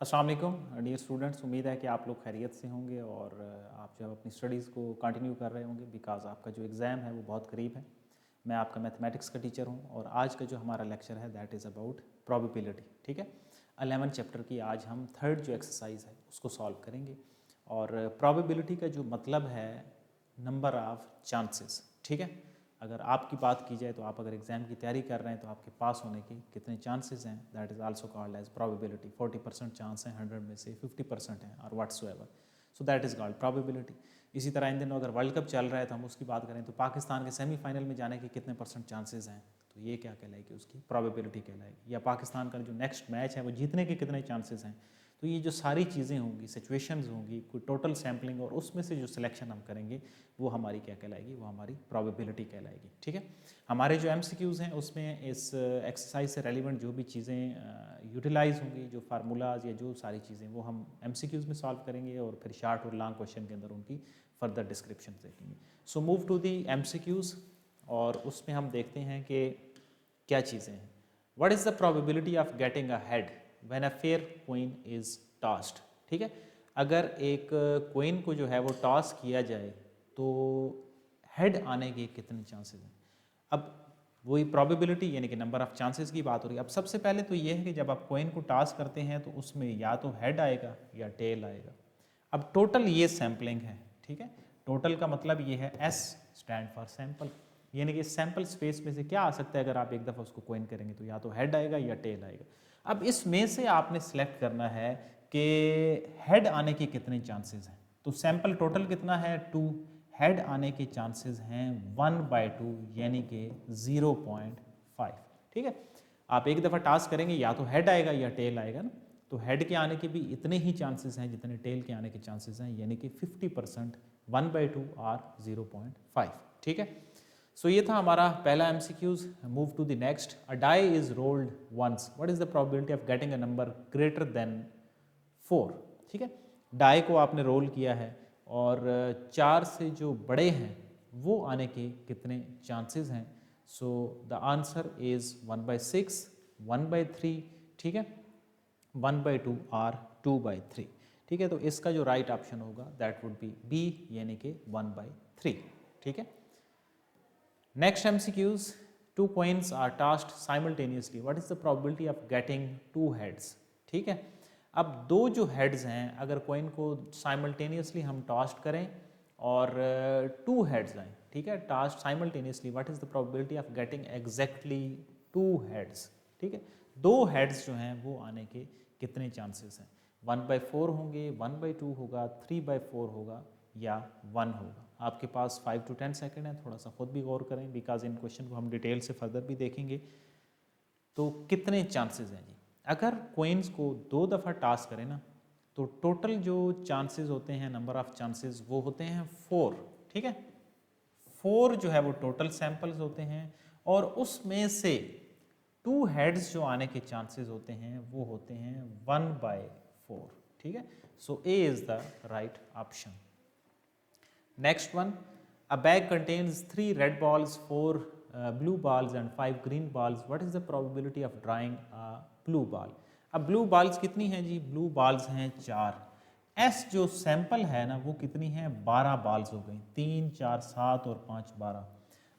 अस्सलाम वालेकुम dear students, उम्मीद है कि आप लोग खैरियत से होंगे और आप जो है अपनी स्टडीज़ को कंटिन्यू कर रहे होंगे बिकॉज़ आपका जो एग्ज़ाम है वो बहुत करीब है। मैं आपका मैथमेटिक्स का टीचर हूँ और आज का जो हमारा लेक्चर है दैट इज़ अबाउट प्रोबेबिलिटी। ठीक है, 11 चैप्टर की आज हम थर्ड जो एक्सरसाइज है उसको सॉल्व करेंगे। और प्रोबेबिलिटी का जो मतलब है नंबर ऑफ़ चांसेस। ठीक है, अगर आपकी बात की जाए तो आप अगर एग्ज़ाम की तैयारी कर रहे हैं तो आपके पास होने के कितने चांसेस हैं, that is also called as probability. 40% chance है, 100 में से 50% है और whatsoever, so that is called probability. इसी तरह इन दिनों अगर वर्ल्ड कप चल रहा है तो हम उसकी बात करें तो पाकिस्तान के सेमीफाइनल में जाने के कितने % चांसेस हैं, तो ये क्या कहलाएगी, उसकी प्रोबेबिलिटी कहलाएगी। या पाकिस्तान का जो नेक्स्ट मैच है वो जीतने के कितने चांसेस हैं। तो ये जो सारी चीज़ें होंगी, सिचुएशंस होंगी, कोई टोटल सैम्पलिंग और उसमें से जो सिलेक्शन हम करेंगे वो हमारी क्या कहलाएगी, वो हमारी प्रोबेबिलिटी कहलाएगी। ठीक है, हमारे जो एमसीक्यूज़ हैं उसमें इस एक्सरसाइज से रेलिवेंट जो भी चीज़ें यूटिलाइज होंगी, जो फार्मूलाज या जो सारी चीज़ें, वो हम एमसीक्यूज़ में सॉल्व करेंगे और फिर शार्ट और लॉन्ग क्वेश्चन के अंदर उनकी फर्दर डिस्क्रिप्शन देखेंगे। So move to the MCQs और उसमें हम देखते हैं कि क्या चीज़ें हैं। What is the probability of getting a head when a fair coin is tossed. ठीक है, अगर एक कोइन को जो है वो टॉस किया जाए तो हेड आने के कितने चांसेस हैं। अब वही प्रोबेबिलिटी यानी कि नंबर ऑफ चांसेस की बात हो रही है। अब सबसे पहले तो ये है कि जब आप कोइन को टॉस करते हैं तो उसमें या तो हेड आएगा या टेल आएगा। अब टोटल ये सैम्पलिंग है। ठीक है, टोटल का मतलब ये है एस स्टैंड फॉर सैंपल, यानी कि सैंपल स्पेस में से क्या आ सकता है। अगर आप एक दफ़ा उसको कोइन करेंगे तो या तो हेड आएगा या टेल आएगा। अब इसमें से आपने सेलेक्ट करना है कि हेड आने के कितने चांसेस हैं। तो सैंपल टोटल कितना है 2, हेड आने के चांसेस हैं 1/2 यानी कि 0.5। ठीक है, आप एक दफ़ा टास्क करेंगे या तो हेड आएगा या टेल आएगा ना, तो हेड के आने के भी इतने ही चांसेस हैं जितने टेल के आने के चांसेस हैं, यानी कि 50%, 1/2 और 0.5। ठीक है, सो ये था हमारा पहला MCQs. Move to the next. A die is rolled once, what is the probability of getting a number greater than 4। ठीक है, डाई को आपने रोल किया है और 4 से जो बड़े हैं वो आने के कितने चांसेस हैं। सो द आंसर इज 1/6, 1/3, ठीक है, 1/2 और 2/3। ठीक है, तो इसका जो राइट ऑप्शन होगा दैट वुड बी बी, यानी कि 1/3। ठीक है, next MCQs. Two coins are tossed simultaneously, what is the probability of getting two heads। ठीक है, अब दो जो हेड्स हैं, अगर कोइन को साइमल्टेनियसली हम टॉस्ट करें और टू हेड्स आएँ, ठीक है, toast simultaneously, what is the probability of getting exactly two heads. ठीक है, दो हेड्स जो हैं वो आने के कितने चांसेस हैं। 1/4 होंगे, 1/2 होगा, 3/4 होगा या 1 होगा। आपके पास 5 to 10 सेकेंड है, थोड़ा सा खुद भी गौर करें बिकॉज इन क्वेश्चन को हम डिटेल से फर्दर भी देखेंगे। तो कितने चांसेस हैं जी, अगर कोइंस को 2 दफ़ा टास्क करें ना तो टोटल जो चांसेस होते हैं, नंबर ऑफ चांसेस, वो होते हैं 4। ठीक है, 4 जो है वो टोटल सैंपल्स होते हैं और उसमें से 2 हेड्स जो आने के चांसेस होते हैं वो होते हैं 1/4। ठीक है, so A is the right option. Next one, a bag contains 3 red balls, 4 blue balls and 5 green balls. What is the probability of drawing a blue ball? अब blue balls कितनी हैं जी, blue balls हैं 4। S जो sample है ना वो कितनी है, 12 balls हो गई, 3, 4, 7 और 5, 12।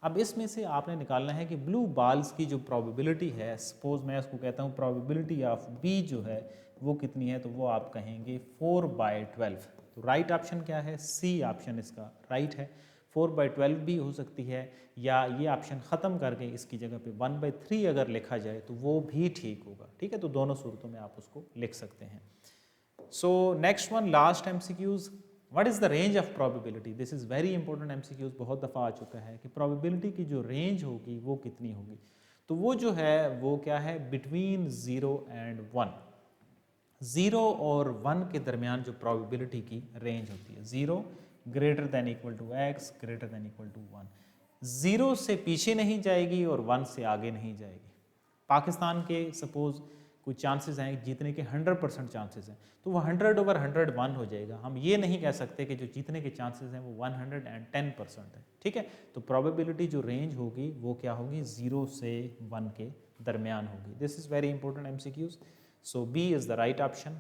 अब इसमें से आपने निकालना है कि ब्लू बाल्स की जो प्रोबेबिलिटी है, सपोज मैं इसको कहता हूँ प्रोबेबिलिटी ऑफ बी जो है वो कितनी है, तो वो आप कहेंगे 4/12। तो राइट ऑप्शन क्या है, सी ऑप्शन इसका राइट है। 4/12 भी हो सकती है या ये ऑप्शन ख़त्म करके इसकी जगह पे 1/3 अगर लिखा जाए तो वो भी ठीक होगा। ठीक है, तो दोनों सूरतों में आप उसको लिख सकते हैं। So next one, last MCQs. What is the range of probability. This is very important MCQs, बहुत दफ़ा आ चुका है कि प्रोबेबिलिटी की जो रेंज होगी वो कितनी होगी। तो वो जो है वो क्या है, बिटवीन 0 and 1। 0 और 1 के दरमियान जो प्रोबेबिलिटी की रेंज होती है, 0 greater than equal to x, greater than equal to 1। 0 से पीछे नहीं जाएगी और 1 से आगे नहीं जाएगी। पाकिस्तान के सपोज कोई चांसेस हैं जीतने के 100% चांसेस हैं, तो वो 100/101 हो जाएगा। हम ये नहीं कह सकते कि जो जीतने के चांसेस हैं वो 110% है। ठीक है, तो प्रोबेबिलिटी जो रेंज होगी वो क्या होगी, 0 से 1 के दरमियान होगी। This is very important MCQs. So B is the right option.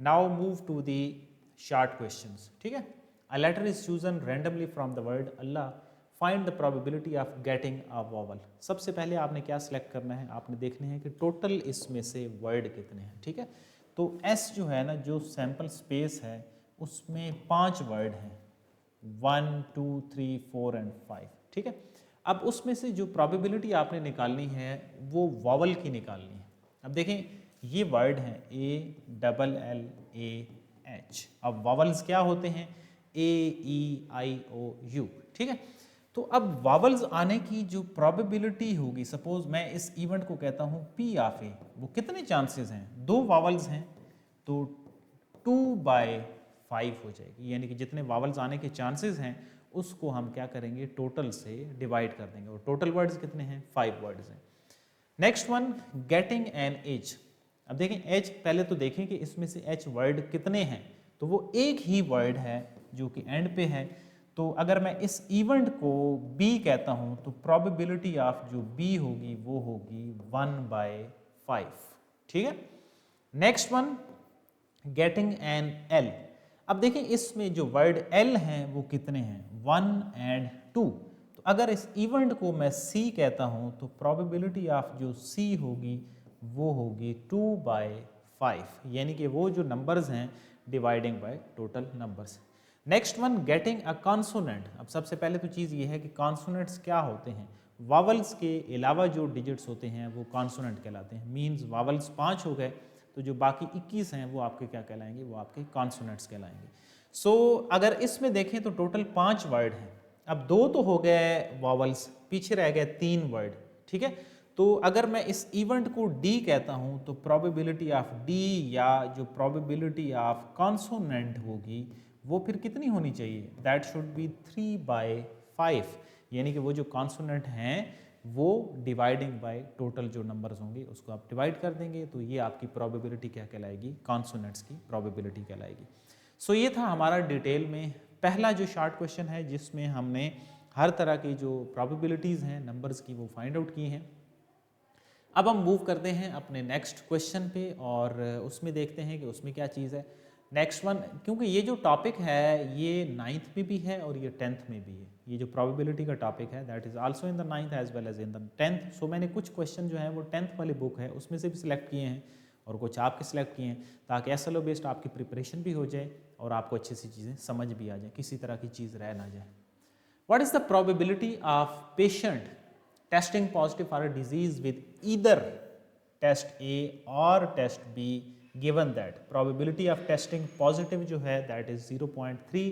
Now move to the short questions, ठीक है। A letter is chosen randomly from the word Allah, find the probability of getting a vowel. सबसे पहले आपने क्या select करना है, आपने देखना है कि टोटल इसमें से वर्ड कितने हैं, ठीक है। तो एस जो है ना, जो सैंपल स्पेस है उसमें 5 वर्ड हैं, 1 2 3 4 एंड 5, ठीक है। अब उसमें से जो प्रोबेबिलिटी आपने निकालनी है वो वॉवल की निकालनी है। अब देखें ये वर्ड हैं ALLAH। अब वॉवल्स क्या होते हैं, AEIOU, ठीक है। तो अब वॉवल्स आने की जो प्रोबेबिलिटी होगी, सपोज मैं इस इवेंट को कहता हूँ P ऑफ A, वो कितने चांसेस हैं, 2 वॉवल्स हैं तो 2/5 हो जाएगी, यानी कि जितने वॉवल्स आने के चांसेस हैं उसको हम क्या करेंगे, टोटल से डिवाइड कर देंगे, और टोटल वर्ड्स कितने हैं, 5 वर्ड्स हैं। Next one, getting an H. अब देखें एच, पहले तो देखें कि इसमें से एच वर्ड कितने हैं, तो वो एक ही वर्ड है जो कि एंड पे है। तो अगर मैं इस इवेंट को बी कहता हूं तो प्रोबेबिलिटी ऑफ जो बी होगी वो होगी 1/5, ठीक है। Next one, getting N L. अब देखिए इसमें जो वर्ड एल हैं वो कितने हैं, 1 एंड 2। तो अगर इस इवेंट को मैं सी कहता हूं तो प्रोबेबिलिटी ऑफ जो सी होगी वो होगी 2/5, यानी कि वो जो नंबर्स हैं dividing by total numbers. Next one, getting a consonant. अब सबसे पहले तो चीज़ ये है कि कॉन्सोनेंट्स क्या होते हैं, वावल्स के अलावा जो डिजिट्स होते हैं वो कॉन्सोनेंट कहलाते हैं। मीन्स वावल्स 5 हो गए तो जो बाकी 21 हैं वो आपके क्या कहलाएंगे, वो आपके कॉन्सोनेंट्स कहलाएंगे। सो अगर इसमें देखें तो टोटल 5 वर्ड हैं। अब 2 तो हो गए वावल्स, पीछे रह गए 3 वर्ड, ठीक है। तो अगर मैं इस इवेंट को डी कहता हूं तो प्रोबेबिलिटी ऑफ डी या जो प्रोबेबिलिटी ऑफ कॉन्सोनेंट होगी वो फिर कितनी होनी चाहिए, दैट शुड बी 3/5, यानी कि वो जो कॉन्सोनेंट हैं वो डिवाइडिंग बाय टोटल जो नंबर्स होंगे उसको आप डिवाइड कर देंगे, तो ये आपकी प्रोबेबिलिटी क्या कहलाएगी, कॉन्सोनेंट्स की प्रोबेबिलिटी कहलाएगी। सो ये था हमारा डिटेल में पहला जो शॉर्ट क्वेश्चन है जिसमें हमने हर तरह की जो प्रोबेबिलिटीज़ हैं नंबर्स की वो फाइंड आउट की हैं। अब हम मूव करते हैं अपने नेक्स्ट क्वेश्चन पे और उसमें देखते हैं कि उसमें क्या चीज़ है। नेक्स्ट वन, क्योंकि ये जो टॉपिक है ये 9th में भी है और ये 10th में भी है, ये जो प्रोबेबिलिटी का टॉपिक है that is also in the 9th as well as in the 10th। So मैंने कुछ क्वेश्चन जो है वो 10th वाली बुक है उसमें से भी सिलेक्ट किए हैं और कुछ आपके सिलेक्ट किए हैं, ताकि SLO बेस्ड आपकी प्रिपरेशन भी हो जाए और आपको अच्छी सी चीज़ें समझ भी आ जाए, किसी तरह की चीज़ रह ना जाए। What is the probability of patient testing positive for a disease with either test A or test B given that probability of testing positive जो है that is 0.3,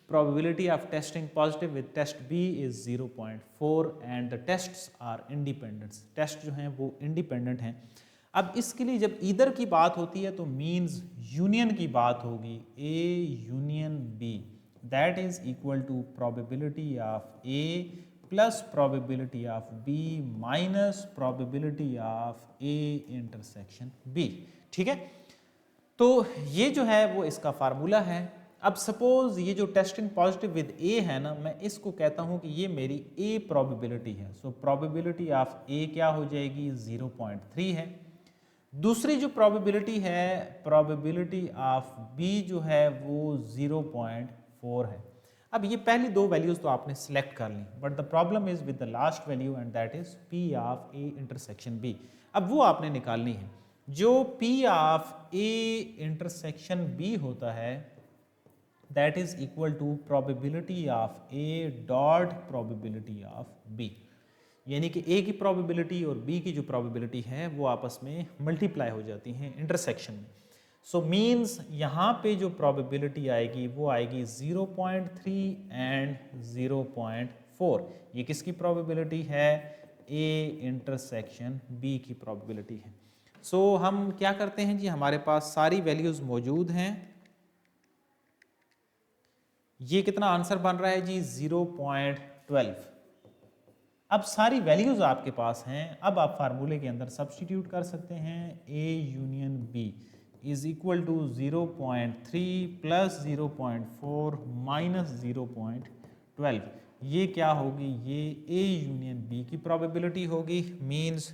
probability of testing positive with test B is 0.4 and the tests are independent, test जो हैं वो independent हैं। अब इसके लिए जब ईदर की बात होती है तो मीन्स यूनियन की बात होगी, A union B, that is equal to probability of A plus probability of B minus probability of A intersection B, ठीक है। तो ये जो है वो इसका फार्मूला है। अब सपोज ये जो टेस्टिंग पॉजिटिव विद A है ना, मैं इसको कहता हूँ कि ये मेरी A प्रोबेबिलिटी है। सो प्रोबेबिलिटी ऑफ A क्या हो जाएगी, 0.3 है। दूसरी जो प्रोबेबिलिटी है, प्रोबेबिलिटी ऑफ B जो है वो 0.4 है। अब ये पहली 2 वैल्यूज तो आपने सिलेक्ट कर ली, but the problem is with the last value and that is P of A intersection B। अब वो आपने निकालनी है। जो P of A intersection B होता है that is equal to probability of A dot probability of B, यानी कि A की प्रोबेबिलिटी और B की जो प्रोबेबिलिटी है वो आपस में मल्टीप्लाई हो जाती हैं इंटरसेक्शन में। सो मीन्स यहाँ पे जो प्रोबेबिलिटी आएगी वो आएगी 0.3 एंड 0.4। ये किसकी प्रोबेबिलिटी है, A इंटरसेक्शन B की प्रोबेबिलिटी है। सो हम क्या करते हैं जी, हमारे पास सारी वैल्यूज़ मौजूद हैं। ये कितना आंसर बन रहा है जी, 0.12। अब सारी वैल्यूज आपके पास हैं, अब आप फार्मूले के अंदर सब्स्टिट्यूट कर सकते हैं। A union B is equal to 0.3 plus 0.4 minus 0.12। ये क्या होगी, ये A यूनियन B की प्रोबेबिलिटी होगी। मीन्स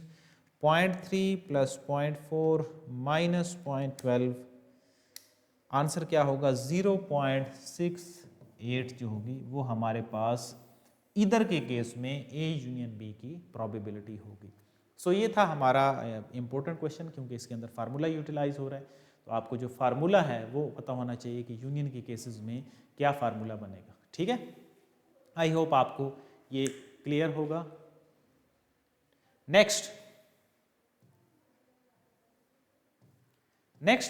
0.3 प्लस 0.4 माइनस 0.12 आंसर क्या होगा 0.68 जो होगी वो हमारे पास इधर के केस में ए यूनियन बी की प्रोबेबिलिटी होगी। सो ये था हमारा इंपॉर्टेंट क्वेश्चन, क्योंकि इसके अंदर फार्मूला यूटिलाइज हो रहा है, तो आपको जो फार्मूला है वो पता होना चाहिए कि यूनियन के केसेस में क्या फार्मूला बनेगा। ठीक है, आई होप आपको ये क्लियर होगा। Next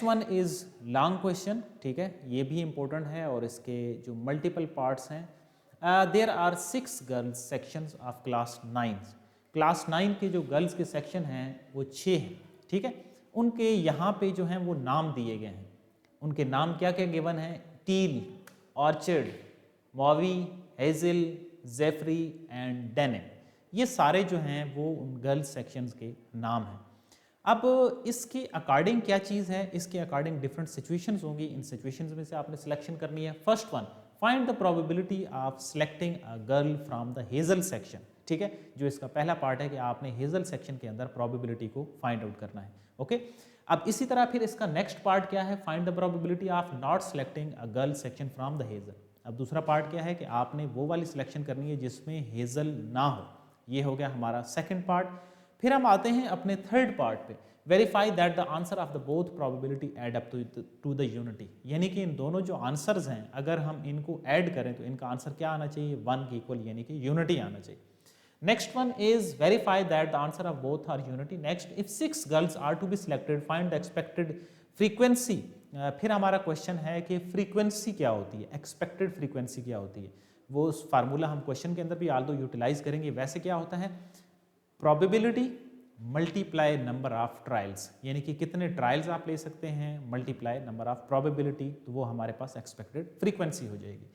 one is long question. ठीक है, ये भी इंपॉर्टेंट है और इसके जो मल्टीपल पार्ट्स हैं, there are 6 girls sections of class 9। Class 9 के जो गर्ल्स के सेक्शन हैं वो 6 हैं। ठीक है, उनके यहाँ पे जो हैं वो नाम दिए गए हैं। उनके नाम क्या क्या गिवन हैं? Teal, orchid, mauve, hazel, Jeffrey and denim. ये सारे जो हैं वो उन गर्ल्स सेक्शंस के नाम हैं। अब इसके अकॉर्डिंग क्या चीज़ है, इसके अकॉर्डिंग डिफरेंट सिचुएशंस होंगी। इन सिचुएशंस में से आपने सिलेक्शन करनी है। First one, find the probability of selecting a girl from the hazel section. ठीक है, जो इसका पहला पार्ट है कि आपने हेजल सेक्शन के अंदर प्रोबेबिलिटी को फाइंड आउट करना है। ओके, अब इसी तरह फिर इसका नेक्स्ट पार्ट क्या है? Find the probability of not selecting a girl section from the hazel. अब दूसरा पार्ट क्या है कि आपने वो वाली सिलेक्शन करनी है जिसमें हेजल ना हो। ये हो गया हमारा सेकंड पार्ट। फिर हम आते हैं अपने थर्ड पार्ट पे, verify that the answer of the both probability add up to the unity. यानी कि इन दोनों जो आंसर्स हैं अगर हम इनको ऐड करें तो इनका आंसर क्या आना चाहिए? 1 के इक्वल, यानी कि यूनिटी आना चाहिए। Next one is verify that the answer of both are unity. Next, if 6 girls are to be selected find the expected frequency. फिर हमारा क्वेश्चन है कि फ्रीक्वेंसी क्या होती है, एक्सपेक्टेड फ्रीक्वेंसी क्या होती है। वो फार्मूला हम क्वेश्चन के अंदर भी आल्दो यूटिलाइज करेंगे। वैसे क्या होता है? Probability multiply number of trials, यानी कि कितने ट्रायल्स आप ले सकते हैं मल्टीप्लाई नंबर ऑफ प्रोबेबिलिटी, तो वो हमारे पास एक्सपेक्टेड फ्रीक्वेंसी हो जाएगी।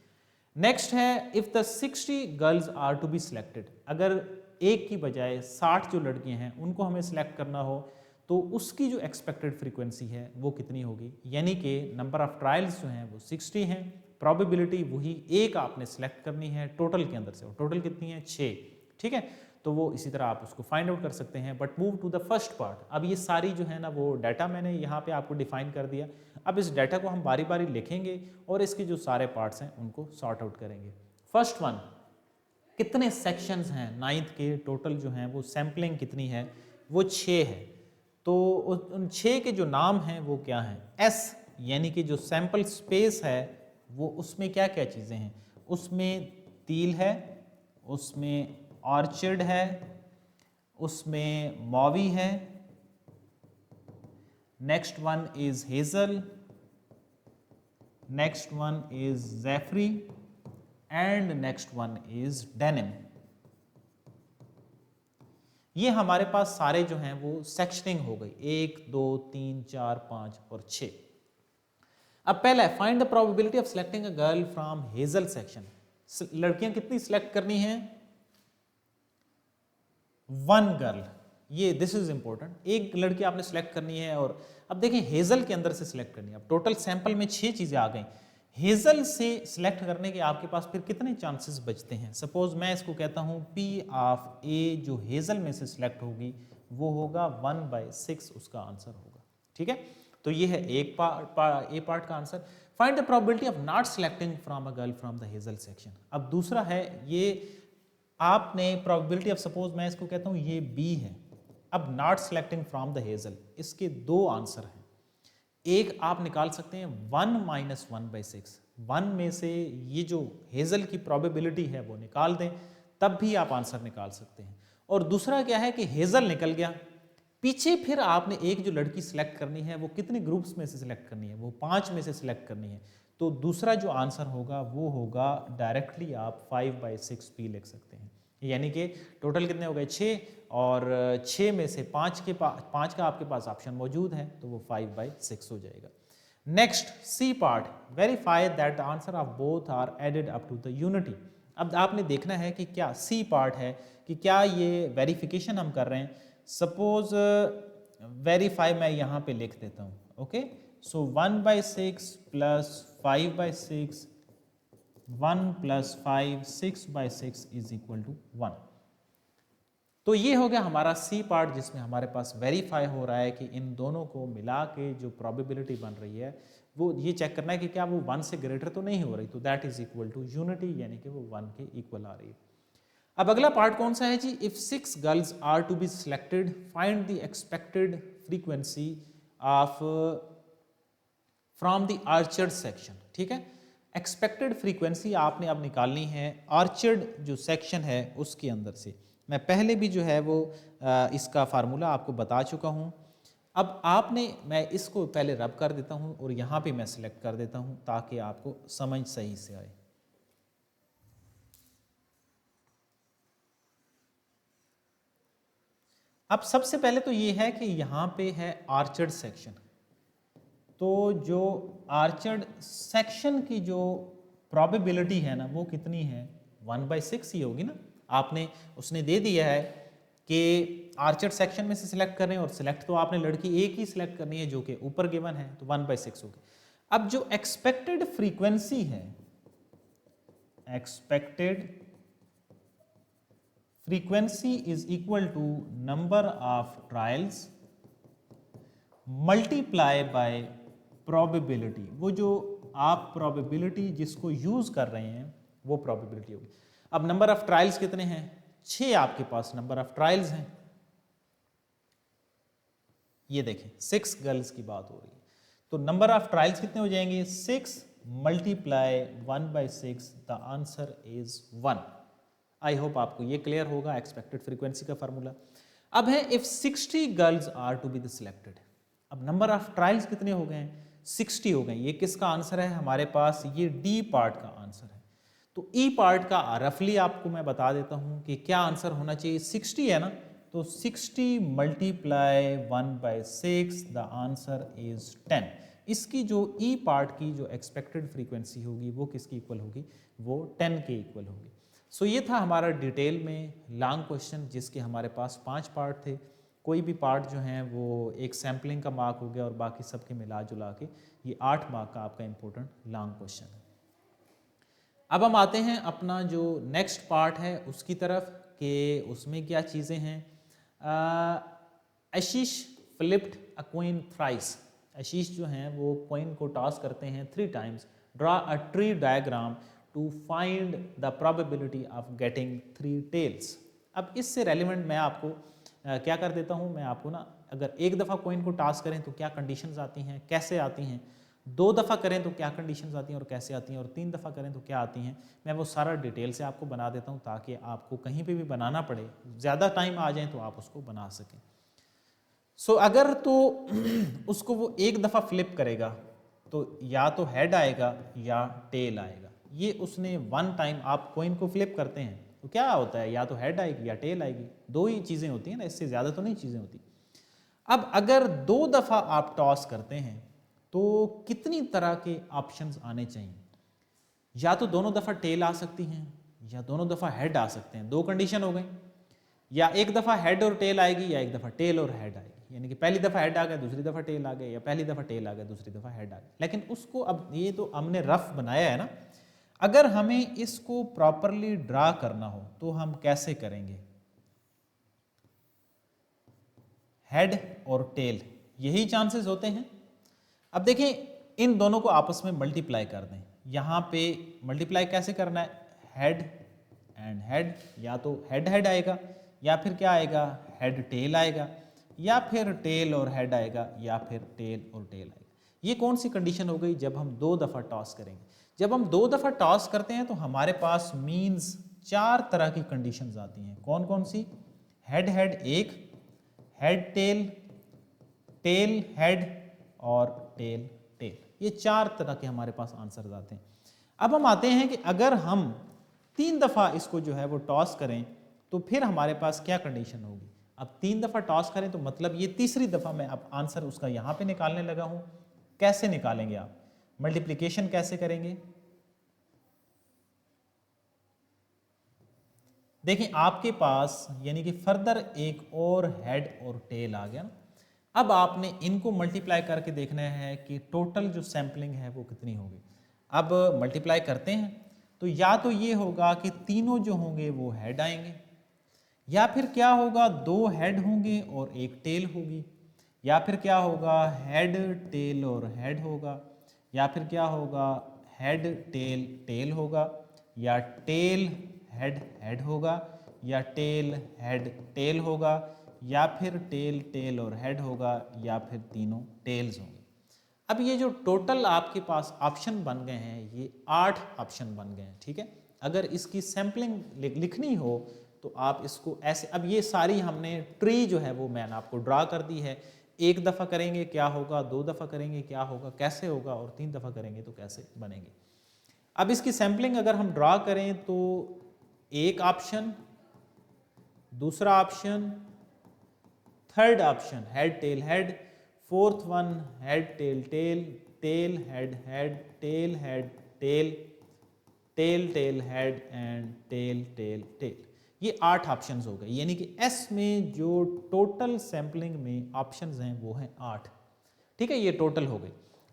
नेक्स्ट है, if the 60 girls are to be selected. अगर एक की बजाय 60 जो लड़कियां हैं उनको हमें सिलेक्ट करना हो तो उसकी जो एक्सपेक्टेड फ्रीक्वेंसी है वो कितनी होगी? यानी कि नंबर ऑफ ट्रायल्स जो हैं वो 60 हैं, प्रोबेबिलिटी वही एक आपने सिलेक्ट करनी है टोटल के अंदर से, और टोटल कितनी है? 6। ठीक है, तो वो इसी तरह आप उसको फाइंड आउट कर सकते हैं। But move to the first part. अब ये सारी जो है ना वो डाटा मैंने यहाँ पे आपको डिफाइन कर दिया। अब इस डाटा को हम बारी बारी लिखेंगे और इसके जो सारे पार्ट्स हैं उनको सॉर्ट आउट करेंगे। फर्स्ट वन, कितने सेक्शंस हैं 9th के? टोटल जो हैं वो सैम्पलिंग कितनी है? वो 6 है। तो उन 6 के जो नाम हैं वो क्या हैं? एस, यानी कि जो सैंपल स्पेस है वो उसमें क्या क्या चीज़ें हैं? उसमें तील है, उसमें ऑर्चिड है, उसमें मॉवी है, next one is hazel, next one is Jeffrey and next one is denim. ये हमारे पास सारे जो हैं वो सेक्शनिंग हो गई, 1 2 3 4 5 और 6। अब पहला है, find the probability of selecting a girl from hazel section. लड़कियां कितनी सिलेक्ट करनी है? 1 गर्ल। ये दिस इज इंपॉर्टेंट, एक लड़की आपने सिलेक्ट करनी है। और अब देखिए हेजल के अंदर से सिलेक्ट करनी है। अब टोटल सैंपल में 6 चीजें आ गई। हेजल से सिलेक्ट करने के आपके पास फिर कितने चांसेस बचते हैं? सपोज मैं इसको कहता हूं पी ऑफ ए, जो हेजल में से सिलेक्ट होगी वो होगा 1/6 उसका आंसर होगा। ठीक है, तो ये है एक ए पार्ट का answer. Find the probability of not selecting from a girl from the hazel section. अब दूसरा है, ये आपने प्रोबेबिलिटी ऑफ, सपोज मैं इसको कहता हूं ये बी है। अब not selecting from the hazel, इसके 2 आंसर हैं। एक आप निकाल सकते हैं 1 - 1/6। 1 में से ये जो हेजल की प्रोबेबिलिटी है वो निकाल दें, तब भी आप आंसर निकाल सकते हैं। और दूसरा क्या है कि हेजल निकल गया, पीछे फिर आपने एक जो लड़की सिलेक्ट करनी है वो कितने ग्रुप्स में से सिलेक्ट करनी है? वो 5 में से सिलेक्ट करनी है। तो दूसरा जो आंसर होगा वो होगा, डायरेक्टली आप 5/6 भी लिख सकते हैं। यानी कि टोटल कितने हो गए? 6, और 6 में से 5 का आपके पास ऑप्शन मौजूद है तो वो 5/6 हो जाएगा। Next C part, verify that the answer of both are added up to the unity. अब आपने देखना है कि क्या सी पार्ट है कि क्या ये वेरिफिकेशन हम कर रहे हैं। सपोज वेरीफाई मैं यहाँ पे लिख देता हूँ। Okay, so 1/6 plus 5/6, 1 + 5, 6/6 is equal to 1। तो ये हो गया हमारा सी पार्ट, जिसमें हमारे पास वेरीफाई हो रहा है कि इन दोनों को मिला के जो प्रोबेबिलिटी बन रही है वो ये चेक करना है कि क्या वो 1 से ग्रेटर तो नहीं हो रही, तो that is equal to unity, यानी कि वो 1 के इक्वल आ रही है। अब अगला पार्ट कौन सा है जी, if 6 girls are to be selected find the expected frequency of from the orchard section. ठीक है, एक्सपेक्टेड फ्रीक्वेंसी आपने अब निकालनी है आर्चर्ड जो सेक्शन है उसके अंदर से। मैं पहले भी जो है वो इसका फार्मूला आपको बता चुका हूँ। अब आपने, मैं इसको पहले रब कर देता हूँ और यहाँ पे मैं सिलेक्ट कर देता हूँ ताकि आपको समझ सही से आए। अब सबसे पहले तो ये है कि यहाँ पे है आर्चर्ड सेक्शन, तो जो आर्चर्ड सेक्शन की जो प्रोबेबिलिटी है ना वो कितनी है, 1/6 ही होगी ना। आपने उसने दे दिया है कि आर्चर्ड सेक्शन में से सिलेक्ट करें और सिलेक्ट तो आपने लड़की एक ही सिलेक्ट करनी है जो कि ऊपर गिवन है, तो 1/6 होगी। अब जो एक्सपेक्टेड फ्रीक्वेंसी है, expected frequency is equal to number of trials multiply by probability. वो जो आप प्रोबेबिलिटी जिसको यूज कर रहे हैं वो प्रोबेबिलिटी होगी। अब नंबर ऑफ ट्रायल्स कितने हैं, 6 आपके पास नंबर ऑफ ट्रायल्स हैं। ये देखें 6 गर्ल्स की बात हो रही है, तो नंबर ऑफ ट्रायल्स कितने हो जाएंगे, 6 multiply 1/6, the answer is 1। I hope आपको ये क्लियर होगा एक्सपेक्टेड फ्रीक्वेंसी का फार्मूला। अब है if 60 girls are to be the selected. अब नंबर ऑफ ट्रायल्स कितने हो गए, 60 हो गए। ये किसका आंसर है हमारे पास, ये डी पार्ट का आंसर है। तो ई पार्ट का रफली आपको मैं बता देता हूं कि क्या आंसर होना चाहिए, 60 है ना, तो 60 मल्टीप्लाई 1/6, द आंसर इज 10। इसकी जो ई पार्ट की जो एक्सपेक्टेड फ्रीक्वेंसी होगी वो किसकी इक्वल होगी, वो 10 के इक्वल होगी। सो ये था हमारा डिटेल में लॉन्ग क्वेश्चन, जिसके हमारे पास 5 पार्ट थे। कोई भी पार्ट जो है वो एक सैम्पलिंग का मार्क हो गया और बाकी सबके मिला जुला के ये 8 मार्क का आपका इंपॉर्टेंट लॉन्ग क्वेश्चन है। अब हम आते हैं अपना जो नेक्स्ट पार्ट है उसकी तरफ, कि उसमें क्या चीज़ें हैं। Ashish flipped a coin thrice. Ashish जो हैं वो कॉइन को टॉस करते हैं 3 times. Draw a tree diagram to find the probability of getting 3 tails. अब इससे रेलिवेंट मैं आपको क्या कर देता हूँ, मैं आपको ना, अगर एक दफ़ा कॉइन को टॉस करें तो क्या कंडीशंस आती हैं, कैसे आती हैं, 2 दफ़ा करें तो क्या कंडीशंस आती हैं और कैसे आती हैं, और 3 दफ़ा करें तो क्या आती हैं, मैं वो सारा डिटेल से आपको बना देता हूँ ताकि आपको कहीं पे भी बनाना पड़े, ज़्यादा टाइम आ जाए तो आप उसको बना सकें। सो अगर तो उसको वो एक दफ़ा फ्लिप करेगा तो या तो हेड आएगा या टेल आएगा। ये उसने 1 टाइम, आप कॉइन को फ्लिप करते हैं तो क्या होता है, या तो हेड आएगी या टेल आएगी, 2 ही चीज़ें होती हैं ना, इससे ज़्यादा तो नहीं चीज़ें होती। अब अगर 2 दफ़ा आप टॉस करते हैं तो कितनी तरह के ऑप्शंस आने चाहिए, या तो दोनों दफ़ा टेल आ सकती हैं या दोनों दफ़ा हेड आ सकते हैं, 2 कंडीशन हो गई। या एक दफ़ा हेड और टेल आएगी या एक दफ़ा टेल और हेड आएगी, यानी कि पहली दफ़ा हेड आ गया दूसरी दफ़ा टेल आ गया, या पहली दफ़ा टेल आ गया दूसरी दफ़ा हेड आ गया। लेकिन उसको, अब ये तो हमने रफ बनाया है ना, अगर हमें इसको प्रॉपरली ड्रा करना हो तो हम कैसे करेंगे, हेड और टेल यही चांसेस होते हैं। अब देखें इन दोनों को आपस में मल्टीप्लाई कर दें। यहाँ पे मल्टीप्लाई कैसे करना है, हेड एंड हेड, या तो हेड हेड आएगा या फिर क्या आएगा, हेड टेल आएगा, या फिर टेल और हेड आएगा, या फिर टेल और टेल आएगा। ये कौन सी कंडीशन हो गई, जब हम 2 दफ़ा टॉस करेंगे। जब हम 2 दफ़ा टॉस करते हैं तो हमारे पास मीन्स 4 तरह की कंडीशंस आती हैं। कौन कौन सी, हेड हेड एक, हेड टेल, टेल हेड और टेल टेल, ये 4 तरह के हमारे पास आंसर आते हैं। अब हम आते हैं कि अगर हम 3 दफ़ा इसको जो है वो टॉस करें तो फिर हमारे पास क्या कंडीशन होगी। अब 3 दफ़ा टॉस करें तो मतलब ये तीसरी दफ़ा मैं अब आंसर उसका यहाँ पे निकालने लगा हूँ। कैसे निकालेंगे आप, मल्टीप्लिकेशन कैसे करेंगे, देखिए आपके पास यानी कि फर्दर एक और हेड और टेल आ गया ना। अब आपने इनको मल्टीप्लाई करके देखना है कि टोटल जो सैम्पलिंग है वो कितनी होगी। अब मल्टीप्लाई करते हैं तो या तो ये होगा कि तीनों जो होंगे वो हेड आएंगे, या फिर क्या होगा, 2 हेड होंगे और एक टेल होगी, या फिर क्या होगा, हेड टेल और हेड होगा, या फिर क्या होगा, हेड टेल टेल होगा, या टेल हेड हेड होगा, या टेल हेड टेल होगा, या फिर टेल टेल और हेड होगा, या फिर तीनों टेल्स होंगे। अब ये जो टोटल आपके पास ऑप्शन बन गए हैं, ये 8 ऑप्शन बन गए हैं, ठीक है। अगर इसकी सैम्पलिंग लिखनी हो तो आप इसको ऐसे, अब ये सारी हमने ट्री जो है वो मैंने आपको ड्रा कर दी है। एक दफ़ा करेंगे क्या होगा, 2 दफ़ा करेंगे क्या होगा, कैसे होगा, और 3 दफ़ा करेंगे तो कैसे बनेंगे। अब इसकी सैम्पलिंग अगर हम ड्रा करें तो एक ऑप्शन, दूसरा option, third option head tail head, fourth one head tail tail, tail head head, tail head tail, tail tail head and tail tail tail. ये 8 ऑप्शंस हो गए, यानी कि एस में जो टोटल सैम्पलिंग में ऑप्शंस हैं वो हैं 8, ठीक है। ये टोटल हो गई।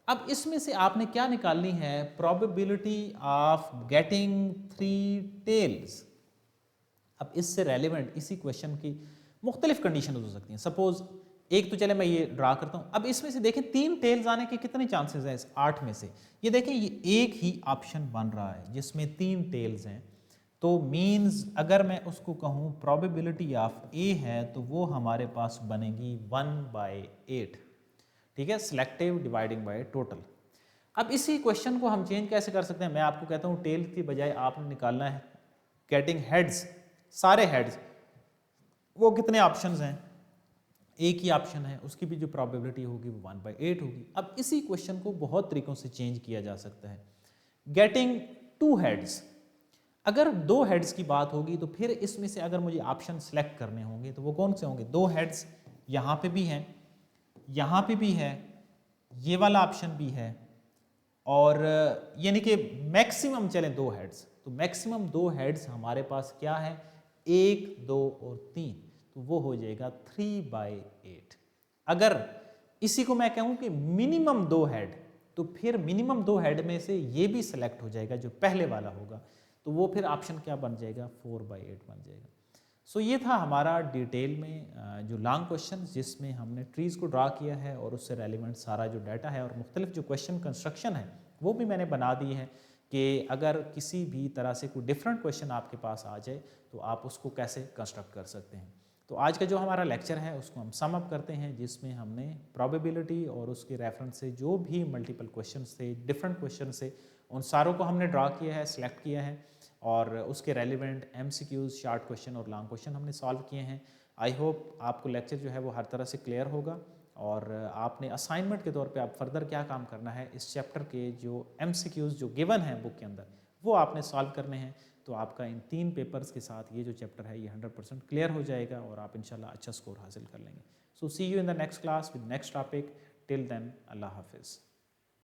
अब इसमें से आपने क्या निकालनी है, प्रोबेबिलिटी ऑफ गेटिंग 3 टेल्स। अब इससे रेलिवेंट इसी क्वेश्चन की मुख्तलिफ कंडीशन हो सकती हैं। सपोज एक तो चले मैं ये ड्रा करता हूँ। अब इसमें से देखें 3 टेल्स आने के कितने चांसेस हैं इस 8 में से। ये देखें ये एक ही ऑप्शन बन रहा है जिसमें 3 टेल्स हैं, तो मीन्स अगर मैं उसको कहूँ प्रोबेबिलिटी ऑफ ए है तो वो हमारे पास बनेगी 1/8, ठीक है, सिलेक्टिव डिवाइडिंग बाय टोटल। अब इसी क्वेश्चन को हम चेंज कैसे कर सकते हैं, मैं आपको कहता हूँ टेल की बजाय आपने निकालना है गेटिंग हेड्स, सारे हेड्स, वो कितने ऑप्शंस हैं, एक ही ऑप्शन है, उसकी भी जो प्रोबेबिलिटी होगी वो 1/8 होगी। अब इसी क्वेश्चन को बहुत तरीकों से चेंज किया जा सकता है। गेटिंग 2 हेड्स, अगर 2 हेड्स की बात होगी तो फिर इसमें से अगर मुझे ऑप्शन सेलेक्ट करने होंगे तो वो कौन से होंगे, 2 हेड्स यहाँ पे भी हैं, यहाँ पे भी है, ये वाला ऑप्शन भी है, और यानी कि मैक्सिमम चलें 2 हेड्स, तो मैक्सिमम 2 हेड्स हमारे पास क्या है, 1, 2 और 3, तो वो हो जाएगा 3/8। अगर इसी को मैं कहूँ कि मिनिमम 2 हेड, तो फिर मिनिमम 2 हेड में से ये भी सिलेक्ट हो जाएगा जो पहले वाला होगा, तो वो फिर ऑप्शन क्या बन जाएगा, 4/8 बन जाएगा। सो ये था हमारा डिटेल में जो लॉन्ग क्वेश्चन जिसमें हमने ट्रीज़ को ड्रा किया है और उससे रेलिवेंट सारा जो डाटा है और मुख्तलिफ जो क्वेश्चन कंस्ट्रक्शन है वो भी मैंने बना दी है कि अगर किसी भी तरह से कोई डिफरेंट क्वेश्चन आपके पास आ जाए तो आप उसको कैसे कंस्ट्रक्ट कर सकते हैं। तो आज का जो हमारा लेक्चर है उसको हम सम अप करते हैं, जिसमें हमने प्रोबेबिलिटी और उसके रेफरेंस से जो भी मल्टीपल क्वेश्चन थे, डिफरेंट क्वेश्चन से, उन सारों को हमने ड्रा किया है, सिलेक्ट किया है, और उसके रेलिवेंट MCQs, शार्ट क्वेश्चन और लॉन्ग क्वेश्चन हमने सॉल्व किए हैं। आई होप आपको लेक्चर जो है वो हर तरह से क्लियर होगा, और आपने असाइनमेंट के तौर पे आप फर्दर क्या काम करना है, इस चैप्टर के जो MCQs जो गिवन हैं बुक के अंदर वो आपने सॉल्व करने हैं। तो आपका इन 3 पेपर्स के साथ ये जो चैप्टर है ये 100% क्लियर हो जाएगा और आप इंशाल्लाह अच्छा स्कोर हासिल कर लेंगे। So see you in the next class with next topic. Till then, अल्लाह हाफिज़।